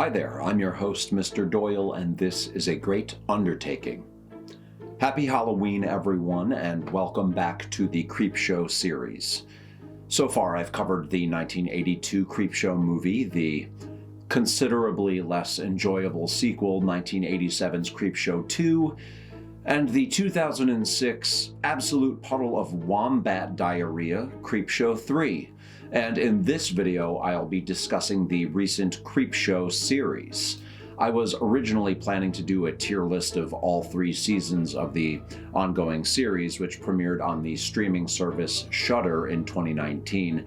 Hi there, I'm your host, Mr. Doyle, and this is a great undertaking. Happy Halloween, everyone, and welcome back to the Creepshow series. So far, I've covered the 1982 Creepshow movie, the considerably less enjoyable sequel, 1987's Creepshow 2, and the 2006 absolute puddle of wombat diarrhea, Creepshow 3. And in this video, I'll be discussing the recent Creepshow series. I was originally planning to do a tier list of all 3 seasons of the ongoing series, which premiered on the streaming service Shudder in 2019.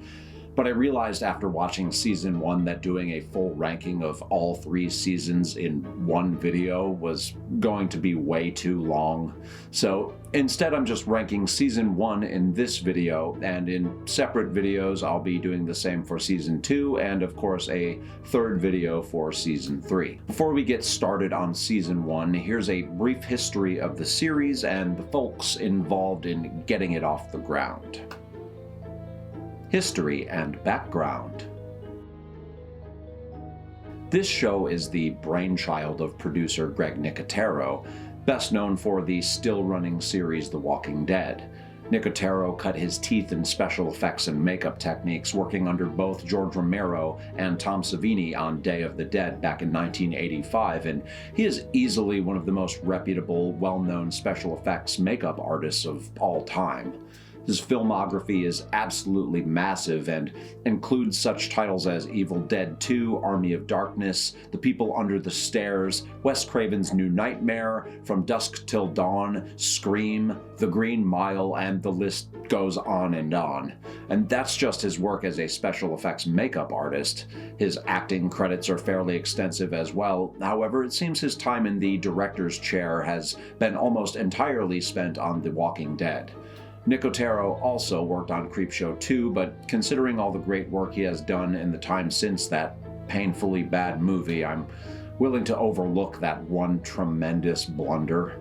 But I realized after watching season 1 that doing a full ranking of all 3 seasons in one video was going to be way too long. So instead, I'm just ranking season 1 in this video, and in separate videos I'll be doing the same for season 2 and of course a third video for season 3. Before we get started on season 1, here's a brief history of the series and the folks involved in getting it off the ground. History and background. This show is the brainchild of producer Greg Nicotero, best known for the still-running series The Walking Dead. Nicotero cut his teeth in special effects and makeup techniques, working under both George Romero and Tom Savini on Day of the Dead back in 1985, and he is easily one of the most reputable, well-known special effects makeup artists of all time. His filmography is absolutely massive and includes such titles as Evil Dead 2, Army of Darkness, The People Under the Stairs, Wes Craven's New Nightmare, From Dusk Till Dawn, Scream, The Green Mile, and the list goes on and on. And that's just his work as a special effects makeup artist. His acting credits are fairly extensive as well. However, it seems his time in the director's chair has been almost entirely spent on The Walking Dead. Nicotero also worked on Creepshow 2, but considering all the great work he has done in the time since that painfully bad movie, I'm willing to overlook that one tremendous blunder.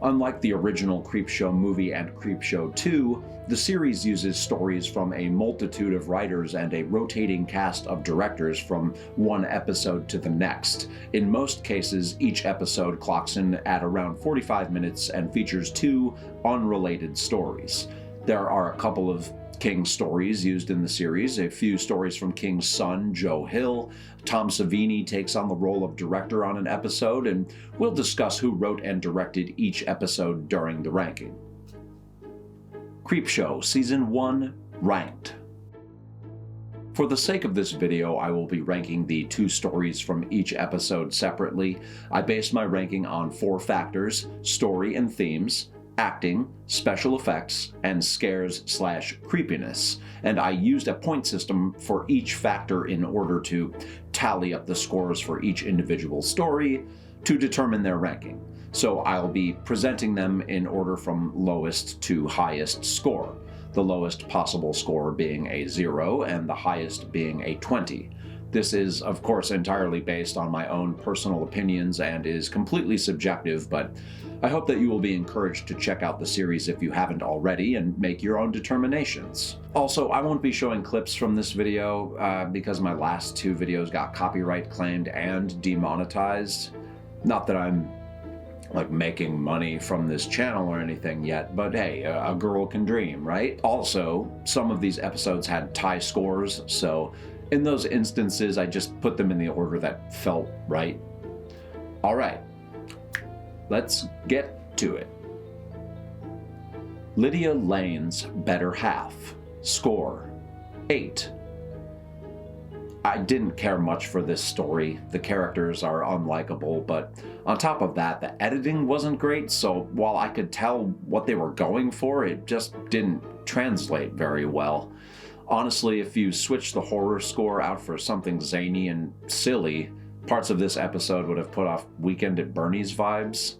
Unlike the original Creepshow movie and Creepshow 2, the series uses stories from a multitude of writers and a rotating cast of directors from one episode to the next. In most cases, each episode clocks in at around 45 minutes and features 2 unrelated stories. There are a couple of King stories used in the series, a few stories from King's son, Joe Hill. Tom Savini takes on the role of director on an episode, and we'll discuss who wrote and directed each episode during the ranking. Creepshow Season 1 Ranked. For the sake of this video, I will be ranking the 2 stories from each episode separately. I based my ranking on 4 factors: story and themes, acting, special effects, and scares/creepiness, and I used a point system for each factor in order to tally up the scores for each individual story to determine their ranking. So I'll be presenting them in order from lowest to highest score, the lowest possible score being a 0 and the highest being a 20. This is, of course, entirely based on my own personal opinions and is completely subjective, but I hope that you will be encouraged to check out the series if you haven't already and make your own determinations. Also, I won't be showing clips from this video because my last 2 videos got copyright claimed and demonetized. Not that I'm making money from this channel or anything yet, but hey, a girl can dream, right? Also, some of these episodes had tie scores, so in those instances, I just put them in the order that felt right. All right, let's get to it. Lydia Lane's Better Half. Score 8. I didn't care much for this story. The characters are unlikable, but on top of that, the editing wasn't great, so while I could tell what they were going for, it just didn't translate very well. Honestly, if you switch the horror score out for something zany and silly, parts of this episode would have put off Weekend at Bernie's vibes.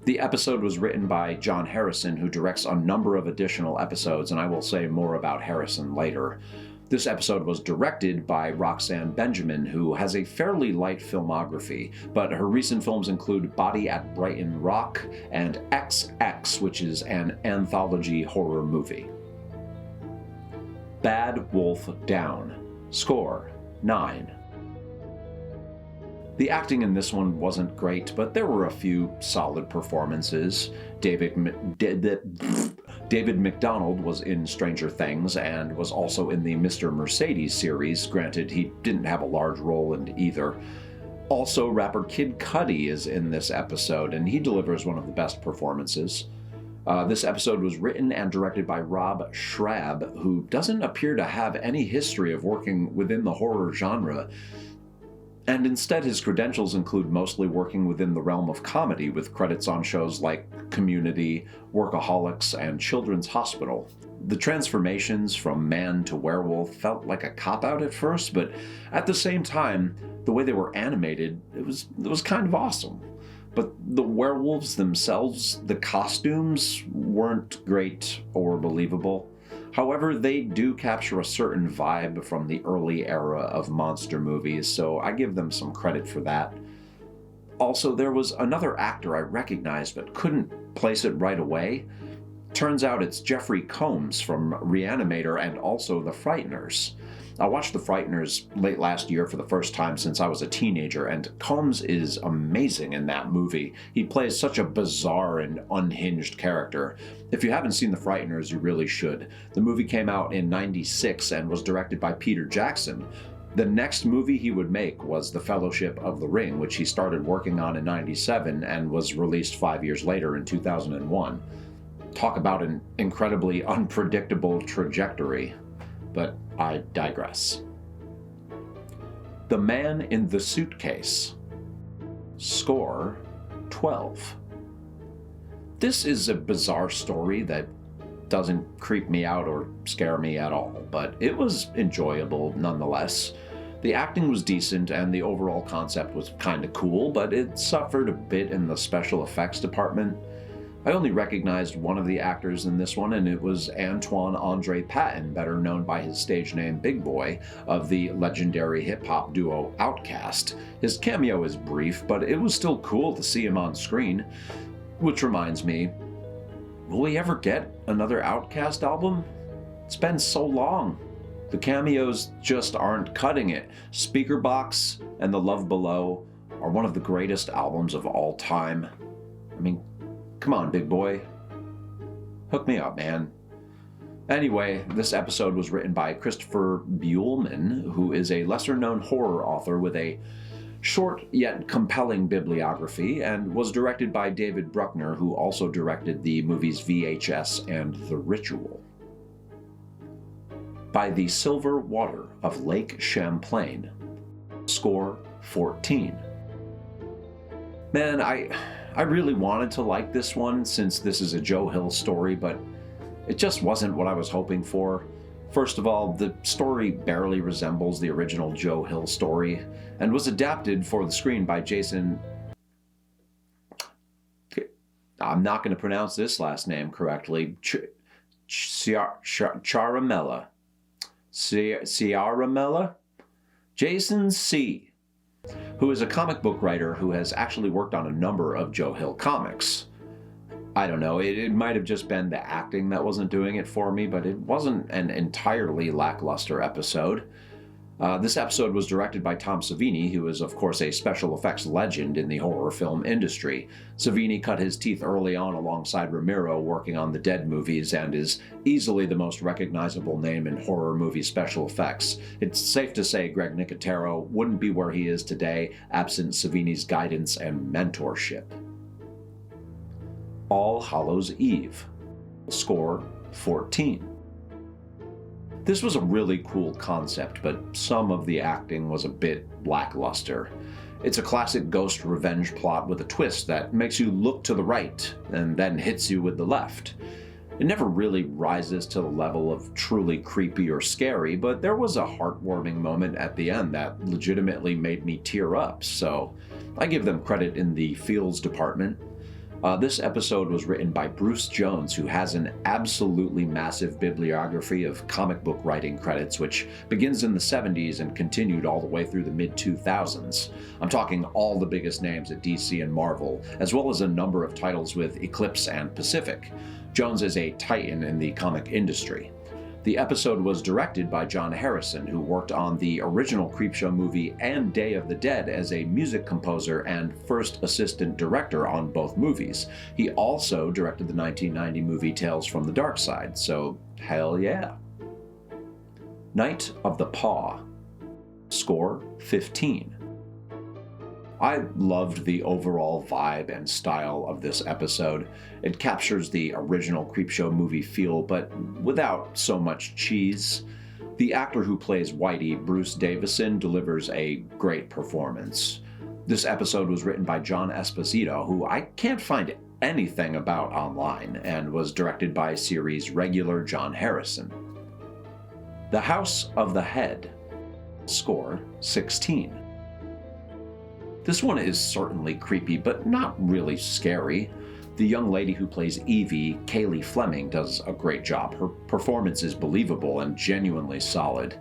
The episode was written by John Harrison, who directs a number of additional episodes, and I will say more about Harrison later. This episode was directed by Roxanne Benjamin, who has a fairly light filmography, but her recent films include Body at Brighton Rock and XX, which is an anthology horror movie. Bad Wolf Down. Score 9. The acting in this one wasn't great, but there were a few solid performances. David McDonald was in Stranger Things and was also in the Mr. Mercedes series. Granted, he didn't have a large role in either. Also, rapper Kid Cudi is in this episode, and he delivers one of the best performances. This episode was written and directed by Rob Schrab, who doesn't appear to have any history of working within the horror genre. And instead, his credentials include mostly working within the realm of comedy, with credits on shows like Community, Workaholics, and Children's Hospital. The transformations from man to werewolf felt like a cop-out at first, but at the same time, the way they were animated, it was kind of awesome. But the werewolves themselves, the costumes, weren't great or believable. However, they do capture a certain vibe from the early era of monster movies, so I give them some credit for that. Also, there was another actor I recognized but couldn't place it right away. Turns out it's Jeffrey Combs from Reanimator and also The Frighteners. I watched The Frighteners late last year for the first time since I was a teenager, and Combs is amazing in that movie. He plays such a bizarre and unhinged character. If you haven't seen The Frighteners, you really should. The movie came out in '96 and was directed by Peter Jackson. The next movie he would make was The Fellowship of the Ring, which he started working on in '97 and was released 5 years later in 2001. Talk about an incredibly unpredictable trajectory. But I digress. The Man in the Suitcase. Score 12. This is a bizarre story that doesn't creep me out or scare me at all, but it was enjoyable nonetheless. The acting was decent and the overall concept was kind of cool, but it suffered a bit in the special effects department. I only recognized one of the actors in this one, and it was Antoine Andre Patton, better known by his stage name Big Boy, of the legendary hip-hop duo Outkast. His cameo is brief, but it was still cool to see him on screen. Which reminds me, will we ever get another Outkast album? It's been so long. The cameos just aren't cutting it. Speakerbox and The Love Below are one of the greatest albums of all time. I mean, come on, Big Boy. Hook me up, man. Anyway, this episode was written by Christopher Buehlman, who is a lesser-known horror author with a short yet compelling bibliography, and was directed by David Bruckner, who also directed the movies VHS and The Ritual. By the Silver Water of Lake Champlain. Score 14. Man, I really wanted to like this one since this is a Joe Hill story, but it just wasn't what I was hoping for. First of all, the story barely resembles the original Joe Hill story and was adapted for the screen by Jason... I'm not going to pronounce this last name correctly. Ciaramella. Ciaramella? Jason C., who is a comic book writer who has actually worked on a number of Joe Hill comics. I don't know, it might have just been the acting that wasn't doing it for me, but it wasn't an entirely lackluster episode. This episode was directed by Tom Savini, who is of course a special effects legend in the horror film industry. Savini cut his teeth early on alongside Romero working on the Dead movies and is easily the most recognizable name in horror movie special effects. It's safe to say Greg Nicotero wouldn't be where he is today absent Savini's guidance and mentorship. All Hallows Eve. Score 14. This was a really cool concept, but some of the acting was a bit lackluster. It's a classic ghost revenge plot with a twist that makes you look to the right and then hits you with the left. It never really rises to the level of truly creepy or scary, but there was a heartwarming moment at the end that legitimately made me tear up, so I give them credit in the feels department. This episode was written by Bruce Jones, who has an absolutely massive bibliography of comic book writing credits, which begins in the 70s and continued all the way through the mid-2000s. I'm talking all the biggest names at DC and Marvel, as well as a number of titles with Eclipse and Pacific. Jones is a titan in the comic industry. The episode was directed by John Harrison, who worked on the original Creepshow movie and Day of the Dead as a music composer and first assistant director on both movies. He also directed the 1990 movie Tales from the Dark Side, so hell yeah. Night of the Paw. Score 15. I loved the overall vibe and style of this episode. It captures the original Creepshow movie feel, but without so much cheese. The actor who plays Whitey, Bruce Davison, delivers a great performance. This episode was written by John Esposito, who I can't find anything about online, and was directed by series regular John Harrison. The House of the Head. Score 16. This one is certainly creepy, but not really scary. The young lady who plays Evie, Kaylee Fleming, does a great job. Her performance is believable and genuinely solid.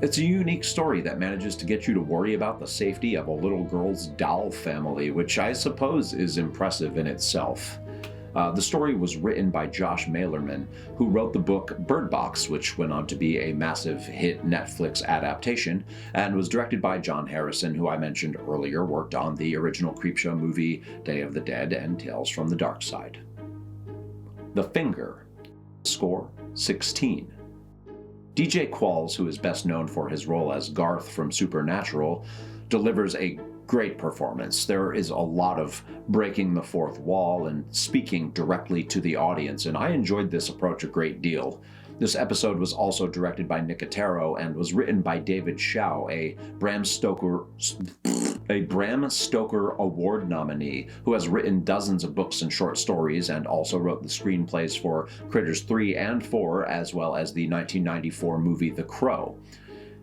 It's a unique story that manages to get you to worry about the safety of a little girl's doll family, which I suppose is impressive in itself. The story was written by Josh Malerman, who wrote the book Bird Box, which went on to be a massive hit Netflix adaptation, and was directed by John Harrison, who I mentioned earlier worked on the original Creepshow movie Day of the Dead and Tales from the Dark Side. The Finger. Score 16. DJ Qualls, who is best known for his role as Garth from Supernatural, delivers a great performance. There is a lot of breaking the fourth wall and speaking directly to the audience, and I enjoyed this approach a great deal. This episode was also directed by Nicotero and was written by David Shaw, a Bram Stoker Award nominee who has written dozens of books and short stories, and also wrote the screenplays for Critters 3 and 4, as well as the 1994 movie The Crow,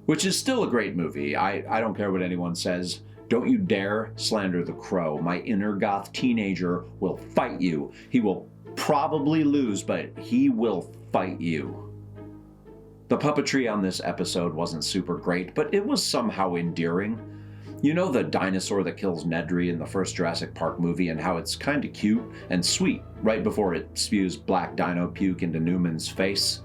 which is still a great movie. I don't care what anyone says. Don't you dare slander The Crow. My inner goth teenager will fight you. He will probably lose, but he will fight you. The puppetry on this episode wasn't super great, but it was somehow endearing. You know the dinosaur that kills Nedry in the first Jurassic Park movie, and how it's kinda cute and sweet right before it spews black dino puke into Newman's face?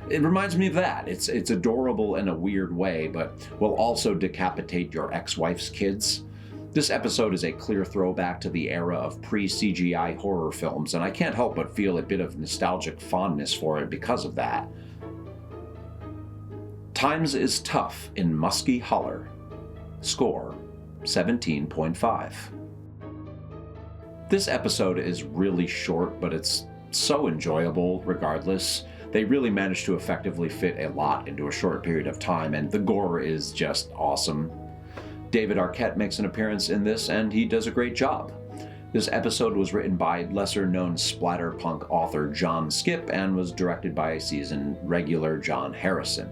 It reminds me of that. It's adorable in a weird way, but will also decapitate your ex-wife's kids. This episode is a clear throwback to the era of pre-CGI horror films, and I can't help but feel a bit of nostalgic fondness for it because of that. Times is Tough in Muskie Holler. Score 17.5. This episode is really short, but it's so enjoyable regardless. They really managed to effectively fit a lot into a short period of time, and the gore is just awesome. David Arquette makes an appearance in this, and he does a great job. This episode was written by lesser-known splatterpunk author John Skipp and was directed by season regular John Harrison.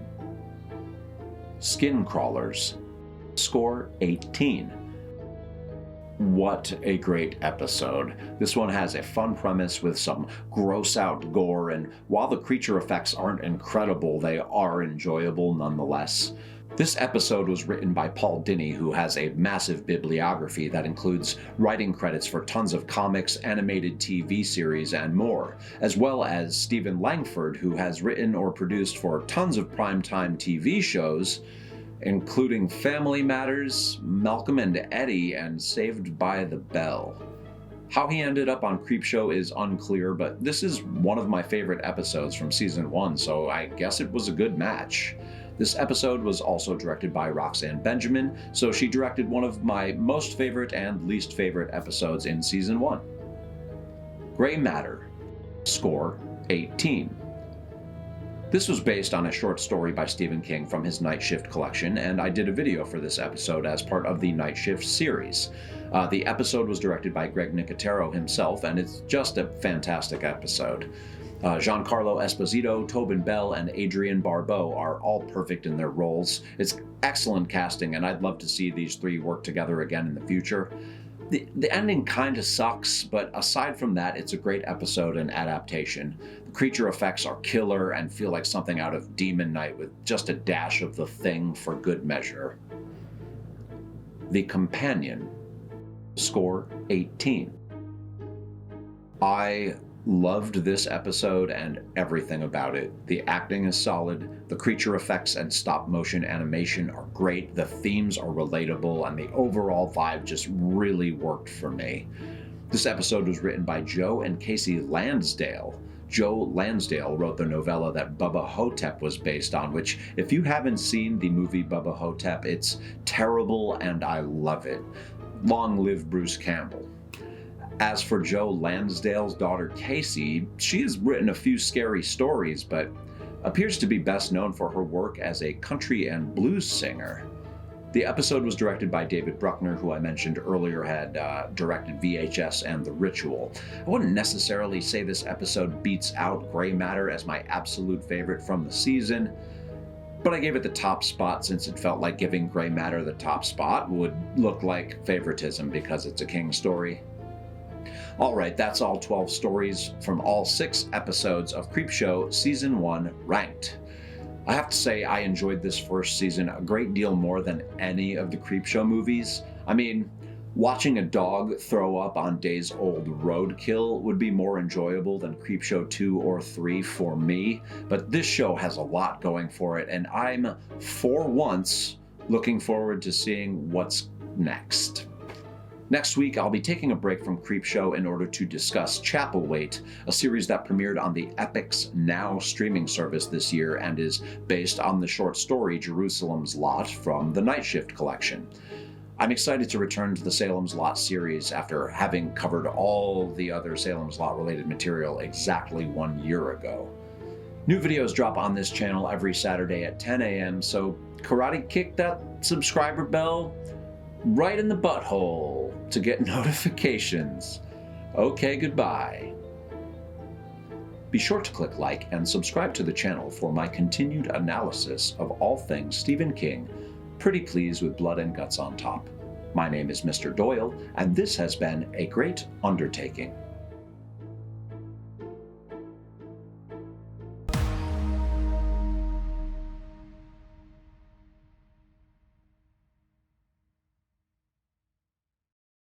Skin Crawlers. Score 18. What a great episode. This one has a fun premise with some gross-out gore, and while the creature effects aren't incredible, they are enjoyable nonetheless. This episode was written by Paul Dini, who has a massive bibliography that includes writing credits for tons of comics, animated TV series, and more, as well as Stephen Langford, who has written or produced for tons of primetime TV shows, including Family Matters, Malcolm and Eddie, and Saved by the Bell. How he ended up on Creepshow is unclear, but this is one of my favorite episodes from season 1, so I guess it was a good match. This episode was also directed by Roxanne Benjamin, so she directed one of my most favorite and least favorite episodes in season 1. Gray Matter. Score 18. This was based on a short story by Stephen King from his Night Shift collection, and I did a video for this episode as part of the Night Shift series. The episode was directed by Greg Nicotero himself, and it's just a fantastic episode. Giancarlo Esposito, Tobin Bell, and Adrienne Barbeau are all perfect in their roles. It's excellent casting, and I'd love to see these three work together again in the future. The ending kind of sucks, but aside from that, it's a great episode and adaptation. The creature effects are killer and feel like something out of Demon Knight with just a dash of The Thing for good measure. The Companion. Score 18. I Loved this episode and everything about it. The acting is solid, the creature effects and stop motion animation are great, the themes are relatable, and the overall vibe just really worked for me. This episode was written by Joe and Casey Lansdale. Joe Lansdale wrote the novella that Bubba Hotep was based on, which, if you haven't seen the movie Bubba Hotep, it's terrible and I love it. Long live Bruce Campbell. As for Joe Lansdale's daughter Casey, she has written a few scary stories, but appears to be best known for her work as a country and blues singer. The episode was directed by David Bruckner, who I mentioned earlier had directed VHS and The Ritual. I wouldn't necessarily say this episode beats out Gray Matter as my absolute favorite from the season, but I gave it the top spot since it felt like giving Gray Matter the top spot would look like favoritism because it's a King story. Alright, that's all 12 stories from all 6 episodes of Creepshow Season 1 ranked. I have to say I enjoyed this first season a great deal more than any of the Creepshow movies. I mean, watching a dog throw up on days old roadkill would be more enjoyable than Creepshow 2 or 3 for me, but this show has a lot going for it, and I'm, for once, looking forward to seeing what's next. Next week, I'll be taking a break from Creepshow in order to discuss Chapelwaite, a series that premiered on the Epix Now streaming service this year and is based on the short story Jerusalem's Lot from the Night Shift collection. I'm excited to return to the Salem's Lot series after having covered all the other Salem's Lot related material exactly 1 year ago. New videos drop on this channel every Saturday at 10 a.m., so karate kick that subscriber bell right in the butthole to get notifications. Okay, goodbye. Be sure to click like and subscribe to the channel for my continued analysis of all things Stephen King, pretty please with blood and guts on top. My name is Mr. Doyle, and this has been a great undertaking.